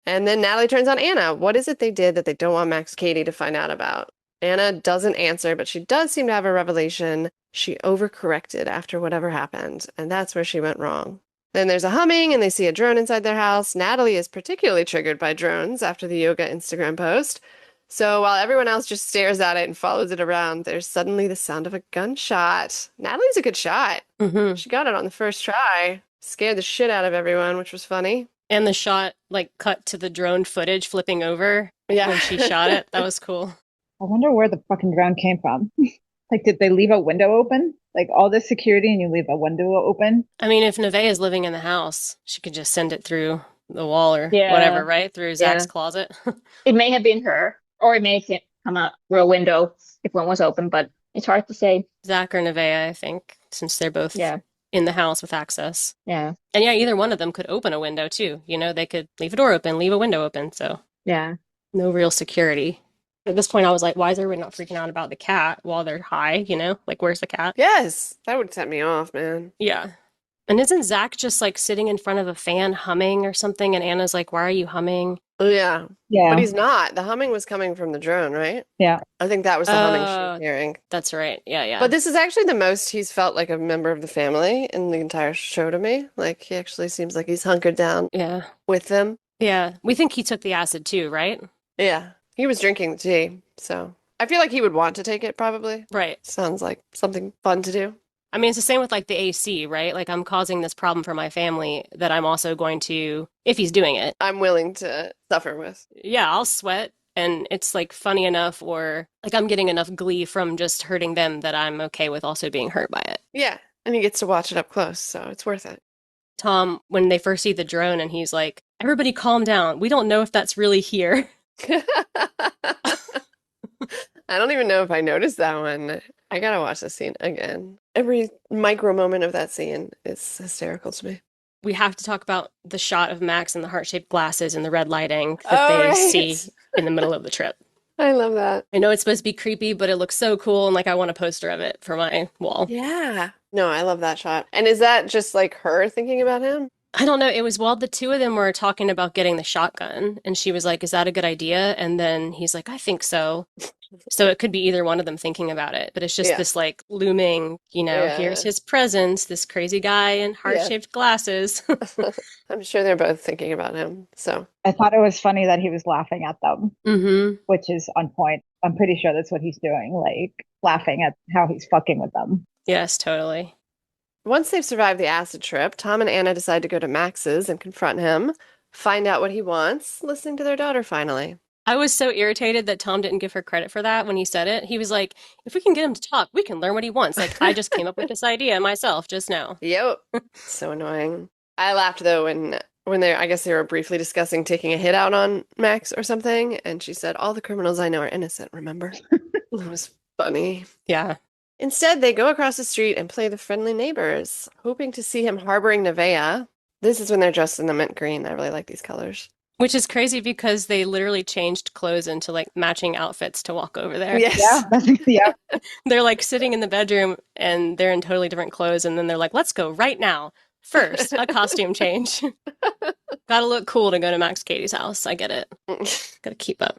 And then Natalie turns on Anna. What is it they did that they don't want Max Katie to find out about? Anna doesn't answer, but she does seem to have a revelation. She overcorrected after whatever happened, and that's where she went wrong. Then there's a humming and they see a drone inside their house. Natalie is particularly triggered by drones after the yoga Instagram post. So while everyone else just stares at it and follows it around, there's suddenly the sound of a gunshot. Natalie's a good shot. Hmm. She got it on the first try. Scared the shit out of everyone, which was funny. And the shot, like, cut to the drone footage flipping over Yeah. when she shot it. That was cool. I wonder where the fucking drone came from. Like, did they leave a window open? Like, all this security and you leave a window open? I mean, if Nevaeh is living in the house, she could just send it through the wall or Yeah. whatever, right? Through Zach's Yeah. closet. It may have been her, or it may have come out through a window if one was open, but it's hard to say. Zach or Nevaeh, I think, since they're both Yeah. in the house with access. Yeah. And yeah, either one of them could open a window too. You know, they could leave a door open, leave a window open. So Yeah. no real security. At this point, I was like, why is everyone not freaking out about the cat while they're high? You know, like, where's the cat? Yes, that would set me off, man. Yeah. And isn't Zach just like sitting in front of a fan humming or something? And Anna's like, why are you humming? Yeah, Yeah. but he's not. The humming was coming from the drone, right? Yeah. I think that was the humming she Oh. was hearing. That's right. Yeah, yeah. But this is actually the most he's felt like a member of the family in the entire show to me. Like, he actually seems like he's hunkered down Yeah. with them. Yeah. We think he took the acid too, right? Yeah, he was drinking the tea, so I feel like he would want to take it, probably. Right. Sounds like something fun to do. I mean, it's the same with like the AC, right? Like I'm causing this problem for my family that I'm also going to, if he's doing it, I'm willing to suffer with. yeah, I'll sweat. And it's like funny enough, or like I'm getting enough glee from just hurting them that I'm okay with also being hurt by it. Yeah, and he gets to watch it up close, so it's worth it. Tom, when they first see the drone and he's like, everybody calm down. We don't know if that's really here. I don't even know if I noticed that one. I gotta watch the scene again. Every micro moment of that scene is hysterical to me. We have to talk about the shot of Max and the heart-shaped glasses and the red lighting that Oh, they right. see in the middle of the trip. I love that. I know it's supposed to be creepy, but it looks so cool, and like I want a poster of it for my wall. Yeah. No, I love that shot. And is that just like her thinking about him? I don't know. It was while the two of them were talking about getting the shotgun, and she was like, "Is that a good idea?" And then he's like, "I think so." So it could be either one of them thinking about it, but it's just Yeah. this like looming, you know, Yeah. here's his presence, this crazy guy in heart-shaped glasses. I'm sure they're both thinking about him. So, I thought it was funny that he was laughing at them, Mm-hmm. which is on point. I'm pretty sure that's what he's doing, like laughing at how he's fucking with them. Yes, totally. once they've survived the acid trip, Tom and Anna decide to go to Max's and confront him, find out what he wants, listening to their daughter finally. I was so irritated that Tom didn't give her credit for that when he said it. He was like, if we can get him to talk, we can learn what he wants. Like, I just came up with this idea myself just now. Yep. So annoying. I laughed though when I guess they were briefly discussing taking a hit out on Max or something, and she said, all the criminals I know are innocent, remember? It was funny. Yeah. Instead, they go across the street and play the friendly neighbors, hoping to see him harboring Nevaeh. This is when they're dressed in the mint green. I really like these colors. Which is crazy because they literally changed clothes into like matching outfits to walk over there. Yes. Yeah. They're like sitting in the bedroom and they're in totally different clothes. And then they're like, let's go right now. First, a costume change. Gotta look cool to go to Max Katie's house. I get it. Gotta keep up.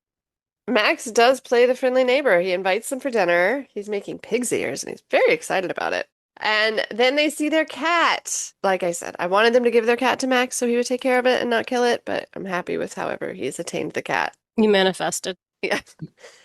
Max does play the friendly neighbor. He invites them for dinner. He's making pig's ears and he's very excited about it. And then they see their cat. Like I said, I wanted them to give their cat to Max so he would take care of it and not kill it, but I'm happy with however he's attained the cat. You manifested. Yeah.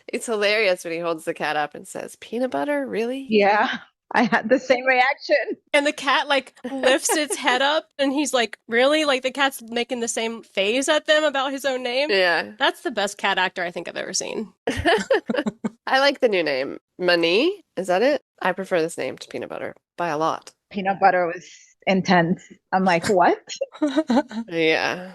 It's hilarious when he holds the cat up and says, peanut butter? Really? Yeah. I had the same reaction. And the cat like lifts its head up and he's like, really? Like the cat's making the same face at them about his own name? Yeah. That's the best cat actor I think I've ever seen. I like the new name. Mani? Is that it? I prefer this name to peanut butter by a lot. Peanut butter was intense. I'm like, what? Yeah.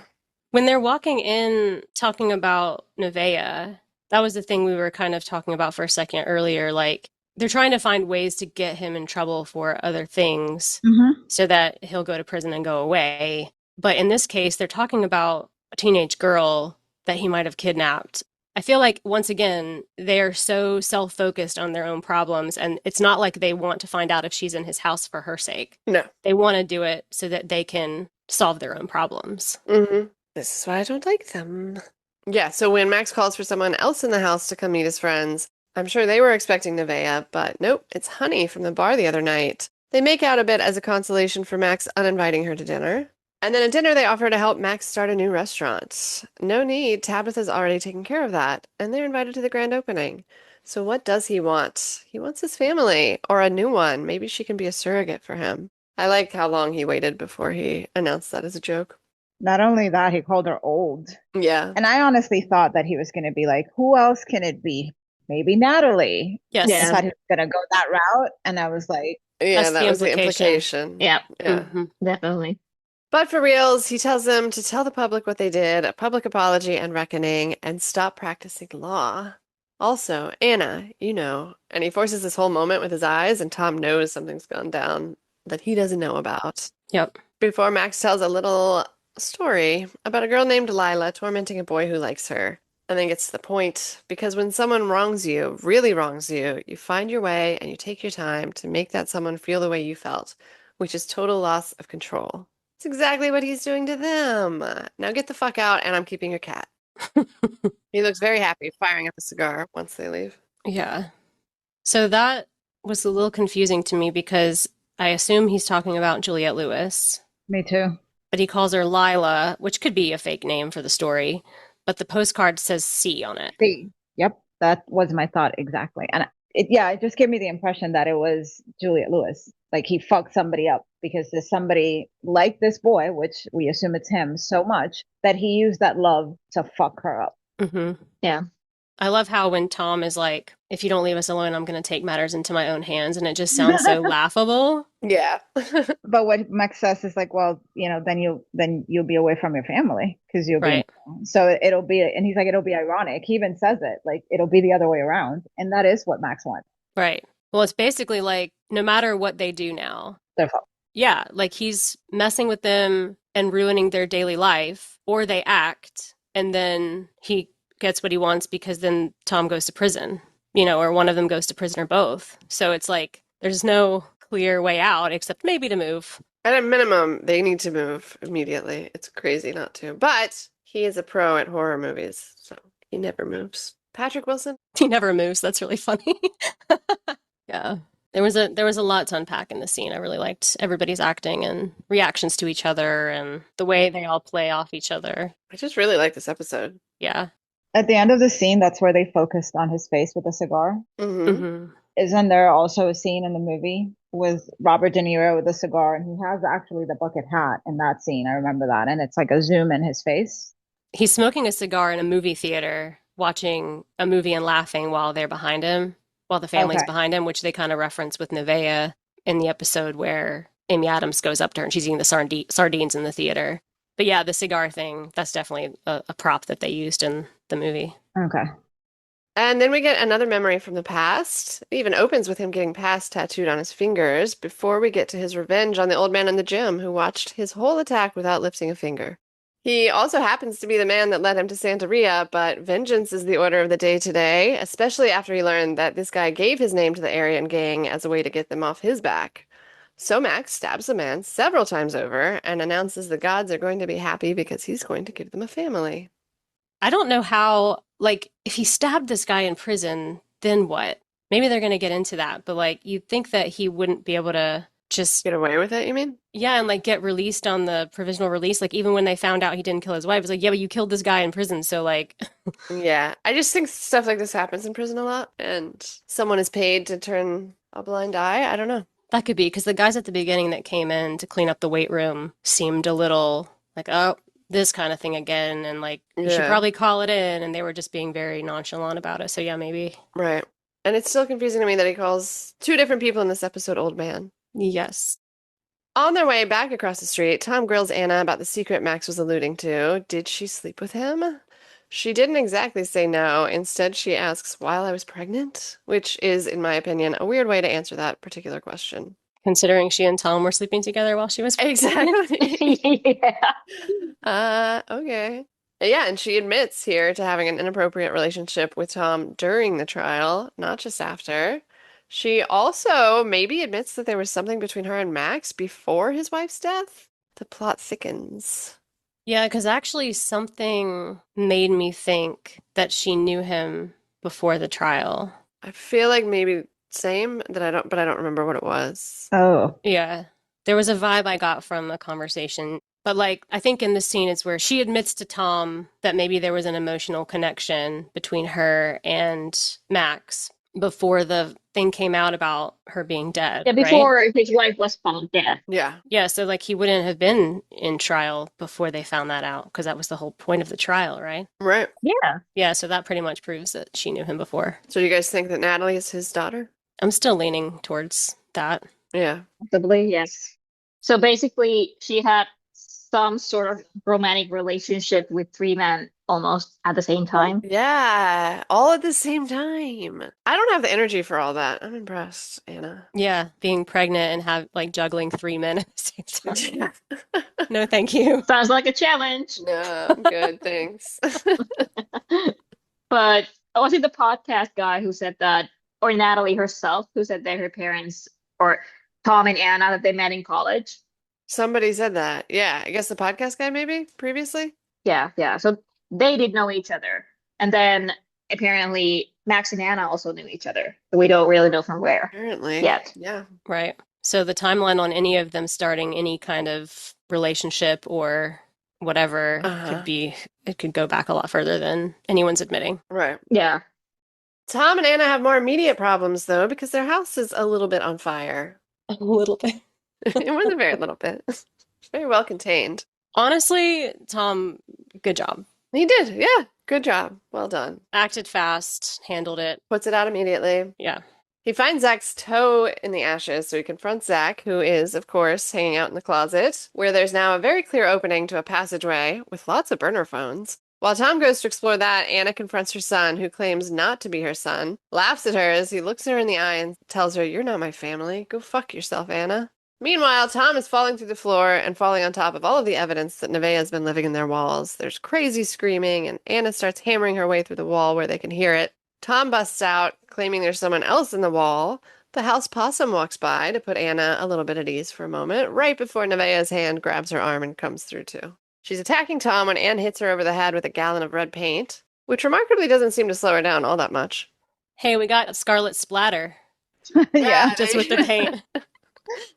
When they're walking in talking about Nevaeh, that was the thing we were kind of talking about for a second earlier. Like, they're trying to find ways to get him in trouble for other things so that he'll go to prison and go away. But in this case, they're talking about a teenage girl that he might have kidnapped. I feel like, once again, they are so self-focused on their own problems, and it's not like they want to find out if she's in his house for her sake. No. They want to do it so that they can solve their own problems. Mm-hmm. This is why I don't like them. Yeah, so when Max calls for someone else in the house to come meet his friends, I'm sure they were expecting Nevaeh, but nope, it's Honey from the bar the other night. They make out a bit as a consolation for Max uninviting her to dinner. And then at dinner, they offer to help Max start a new restaurant. No need, Tabitha's already taken care of that, and they're invited to the grand opening. So what does he want? He wants his family, or a new one. Maybe she can be a surrogate for him. I like how long he waited before he announced that as a joke. Not only that, he called her old. Yeah. And I honestly thought that he was going to be like, who else can it be? Maybe Natalie. Yes. I Yeah. thought he was going to go that route. And I was like, Yeah, That's that the was the implication. implication. Yeah. Yeah. Mhm. Definitely. But for reals, he tells them to tell the public what they did, a public apology and reckoning, and stop practicing law. Also, Anna, and he forces this whole moment with his eyes, and Tom knows something's gone down that he doesn't know about. Yep. Before Max tells a little story about a girl named Lila tormenting a boy who likes her, and then gets to the point, because when someone wrongs you, really wrongs you, you find your way and you take your time to make that someone feel the way you felt, which is total loss of control. It's exactly what he's doing to them. Now get the fuck out, and I'm keeping your cat. He looks very happy, firing up a cigar once they leave. Yeah. So that was a little confusing to me because I assume he's talking about Juliette Lewis, me too. but he calls her Lila, which could be a fake name for the story, but the postcard says C on it. See, yep, that was my thought exactly. And it just gave me the impression that it was Juliette Lewis. Like he fucked somebody up because there's somebody like this boy, which we assume it's him, so much that he used that love to fuck her up. Mm-hmm. Yeah. I love how when Tom is like, if you don't leave us alone, I'm going to take matters into my own hands. And it just sounds so laughable. Yeah. But what Max says is like, well, then you'll be away from your family because you'll Right. be. So it'll be, and he's like, it'll be ironic. He even says it, like it'll be the other way around, and that is what Max wants. Right. Well, it's basically like no matter what they do now, Their fault. yeah, like he's messing with them and ruining their daily life, or they act and then he gets what he wants because then Tom goes to prison, or one of them goes to prison or both. So it's like there's no clear way out except maybe to move. At a minimum, they need to move immediately. It's crazy not to. But he is a pro at horror movies, so he never moves. Patrick Wilson? He never moves. That's really funny. Yeah. There was a lot to unpack in the scene. I really liked everybody's acting and reactions to each other and the way they all play off each other. I just really like this episode. Yeah. At the end of the scene, that's where they focused on his face with the cigar. Mm-hmm. Mm-hmm. Isn't there also a scene in the movie with Robert De Niro with a cigar, and he has actually the bucket hat in that scene? I remember that, and it's like a zoom in his face. He's smoking a cigar in a movie theater, watching a movie and laughing while they're behind him, while the family's Okay. behind him, which they kind of reference with Nevaeh in the episode where Amy Adams goes up to her and she's eating the sardines in the theater. But yeah, the cigar thing, that's definitely a prop that they used in the movie. Okay. And then we get another memory from the past. It even opens with him getting past tattooed on his fingers before we get to his revenge on the old man in the gym who watched his whole attack without lifting a finger. He also happens to be the man that led him to Santeria, but vengeance is the order of the day today, especially after he learned that this guy gave his name to the Aryan gang as a way to get them off his back. So Max stabs the man several times over and announces the gods are going to be happy because he's going to give them a family. I don't know how, like, if he stabbed this guy in prison, then what? Maybe they're going to get into that, but like, you'd think that he wouldn't be able to just, Get away with it, you mean? yeah, and like get released on the provisional release. Like, even when they found out he didn't kill his wife, it's like, yeah, but you killed this guy in prison, so like, Yeah, I just think stuff like this happens in prison a lot, and someone is paid to turn a blind eye. I don't know. that could be because the guys at the beginning that came in to clean up the weight room seemed a little like, oh, this kind of thing again, and like, you should Yeah. probably call it in, and they were just being very nonchalant about it. So yeah, maybe. Right. And it's still confusing to me that he calls two different people in this episode old man. Yes. On their way back across the street, Tom grills Anna about the secret Max was alluding to. Did she sleep with him? She didn't exactly say no. Instead, she asks, while I was pregnant? Which is, in my opinion, a weird way to answer that particular question. Considering she and Tom were sleeping together while she was Exactly. Yeah. Okay. Yeah, and she admits here to having an inappropriate relationship with Tom during the trial, not just after. She also maybe admits that there was something between her and Max before his wife's death. The plot thickens. Yeah, because actually something made me think that she knew him before the trial. I feel like maybe same that I don't remember what it was. Oh, Yeah. There was a vibe I got from a conversation. But like, I think in this scene it's where she admits to Tom that maybe there was an emotional connection between her and Max before the thing came out about her being dead, Yeah, right? before his wife was found dead. Yeah. Yeah, so like he wouldn't have been in trial before they found that out because that was the whole point of the trial, right? Right. Yeah. Yeah, so that pretty much proves that she knew him before. So you guys think that Natalie is his daughter? I'm still leaning towards that. Yeah. Possibly, yes. So basically, she had some sort of romantic relationship with three men almost at the same time. Yeah. All at the same time. I don't have the energy for all that. I'm impressed, Anna. Yeah, being pregnant and have like juggling 3 men at the same time. No, thank you. Sounds like a challenge. No, I'm good, thanks. But was it the podcast guy who said that, or Natalie herself, who said that her parents, or Tom and Anna, that they met in college? Somebody said that. Yeah, I guess the podcast guy maybe previously. Yeah, yeah. So they did know each other. And then apparently Max and Anna also knew each other. But we don't really know from where Apparently. yet. Yeah. Right. So the timeline on any of them starting any kind of relationship or whatever Uh-huh. it could go back a lot further than anyone's admitting. Right. Yeah. Tom and Anna have more immediate problems though, because their house is a little bit on fire. A little bit. It was a very little bit. Very well contained. Honestly, Tom, good job. He did. Yeah. Good job. Well done. Acted fast, handled it. Puts it out immediately. Yeah. He finds Zach's toe in the ashes, so he confronts Zach, who is, of course, hanging out in the closet, where there's now a very clear opening to a passageway with lots of burner phones. While Tom goes to explore that, Anna confronts her son, who claims not to be her son, laughs at her as he looks her in the eye and tells her, "You're not my family. Go fuck yourself, Anna." Meanwhile, Tom is falling through the floor and falling on top of all of the evidence that Nevaeh has been living in their walls. There's crazy screaming, and Anna starts hammering her way through the wall where they can hear it. Tom busts out, claiming there's someone else in the wall. The house Possum walks by to put Anna a little bit at ease for a moment, right before Nevaeh's hand grabs her arm and comes through too. She's attacking Tom when Anne hits her over the head with a gallon of red paint, which remarkably doesn't seem to slow her down all that much. Hey, we got a scarlet splatter yeah. just with the paint.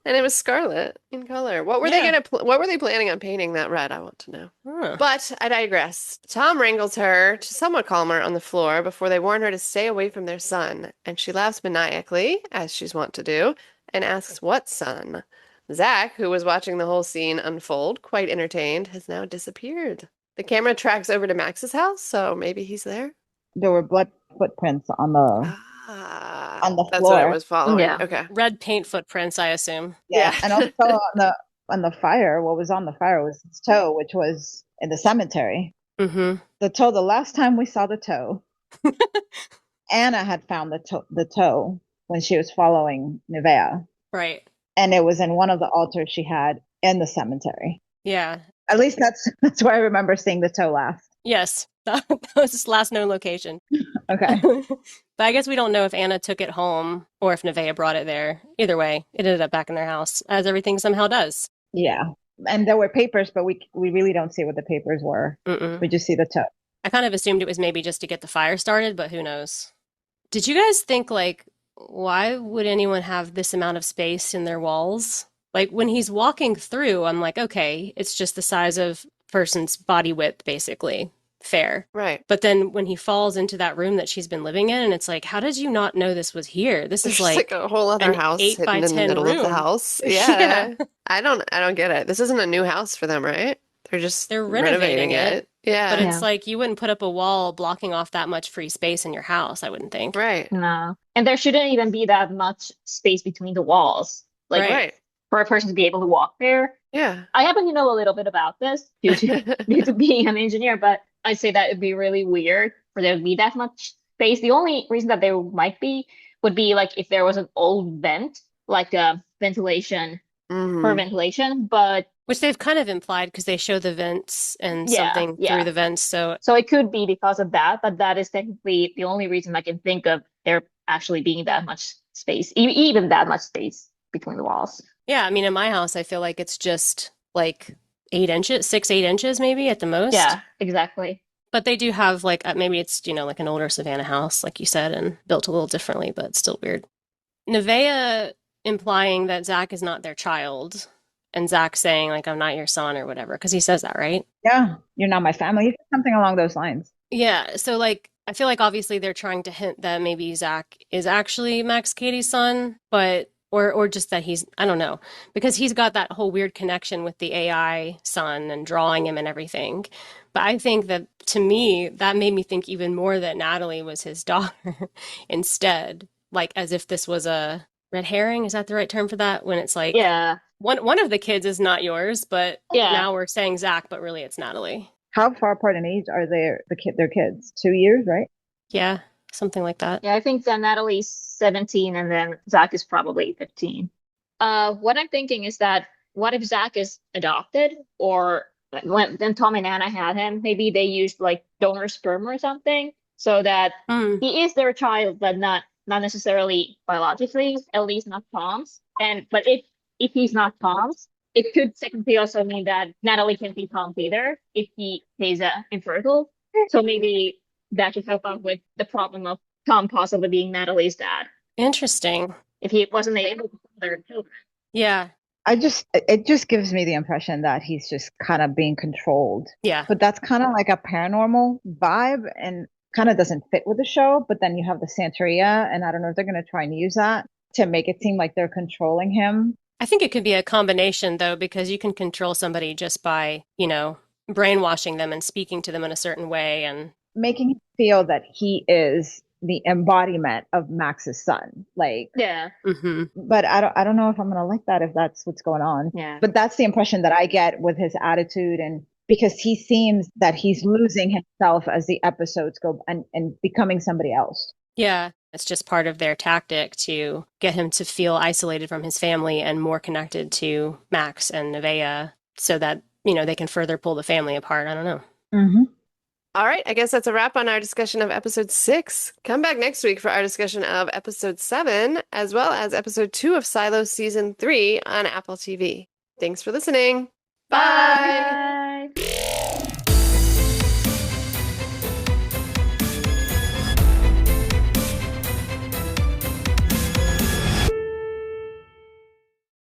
And it was scarlet in color. What were what were they planning on painting that red? I want to know. Huh. But I digress. Tom wrangles her to somewhat calm her on the floor before they warn her to stay away from their son, and she laughs maniacally, as she's wont to do, and asks what son. Zach, who was watching the whole scene unfold, quite entertained, has now disappeared. The camera tracks over to Max's house, so maybe he's there. There were blood footprints on the On the That's what it floor. was following. Yeah. Okay. Red paint footprints, I assume. Yeah. Yeah. And also on the fire, what was on the fire was his toe, which was in the cemetery. Mm-hmm. The toe, the last time we saw the toe, Anna had found the toe when she was following Nevaeh. Right. And it was in one of the altars she had in the cemetery. Yeah. At least that's where I remember seeing the toe last. Yes. That was his last known location. Okay. But I guess we don't know if Anna took it home or if Nevaeh brought it there. Either way, it ended up back in their house, as everything somehow does. Yeah. And there were papers, but we really don't see what the papers were. Mm-mm. We just see the toe. I kind of assumed it was maybe just to get the fire started, but who knows? Did you guys think, like, why would anyone have this amount of space in their walls? Like, when he's walking through, I'm like, okay, it's just the size of person's body width, basically. Fair. Right. But then when he falls into that room that she's been living in, and it's like, how did you not know this was here? This There's is like a whole other an house 8 by hidden in the 10 middle of the room. house. Yeah. Yeah. I don't get it. This isn't a new house for them, right? They're renovating it. Yeah. But Yeah. it's like you wouldn't put up a wall blocking off that much free space in your house, I wouldn't think. Right. No. And there shouldn't even be that much space between the walls. Like Right. Right. for a person to be able to walk there. Yeah. I happen to know a little bit about this due to being an engineer, but I'd say that it'd be really weird for there to be that much space. The only reason that there might be would be like if there was an old vent, like a ventilation for Mhm. ventilation, but Which they've kind of implied because they show the vents and Yeah, something yeah. through the vents. So, so it could be because of that, but that is technically the only reason I can think of there actually being that much space, even that much space between the walls. yeah, I mean, in my house, I feel like it's just like 8 inches, 8 inches maybe at the most. Yeah, exactly. But they do have like, maybe it's, like an older Savannah house, like you said, and built a little differently, but it's still weird. Nevaeh implying that Zach is not their child, and Zach saying, like, I'm not your son or whatever, because he says that, right? Yeah, you're not my family. Something along those lines. Yeah, so like I feel like obviously they're trying to hint that maybe Zach is actually Max Katie's son, but or just that he's I don't know, because he's got that whole weird connection with the AI son and drawing him and everything. But I think that to me that made me think even more that Natalie was his daughter instead, like as if this was a red herring, is that the right term for that? When it's like Yeah. one of the kids is not yours, but Yeah. now we're saying Zach, but really it's Natalie. How far apart in age are their kids? 2 years, right? Yeah, something like that. Yeah, I think that Natalie's 17 and then Zach is probably 15. What I'm thinking is that what if Zach is adopted or when Tom and Anna had him, maybe they used like donor sperm or something so that Hmm. he is their child, but not necessarily biologically, at least not Tom's. But if he's not Tom's, it could technically also mean that Natalie can't be Tom's either if he's infertile. So maybe that should help out with the problem of Tom possibly being Natalie's dad Interesting. if he wasn't able to father children. Yeah. It just gives me the impression that he's just kind of being controlled. Yeah. But that's kind of like a paranormal vibe and kind of doesn't fit with the show. But then you have the Santeria, and I don't know if they're going to try and use that to make it seem like they're controlling him. I think it could be a combination though, because you can control somebody just by, brainwashing them and speaking to them in a certain way. And Making him feel that he is the embodiment of Max's son. Like, Yeah. Mhm. but I don't know if I'm going to like that if that's what's going on. Yeah. But that's the impression that I get with his attitude, and because he seems that he's losing himself as the episodes go and becoming somebody else. Yeah, it's just part of their tactic to get him to feel isolated from his family and more connected to Max and Nevaeh so that, they can further pull the family apart. I don't know. Mm-hmm. All right, I guess that's a wrap on our discussion of episode 6. Come back next week for our discussion of episode 7, as well as episode 2 of Silo season 3 on Apple TV. Thanks for listening. Bye. Bye.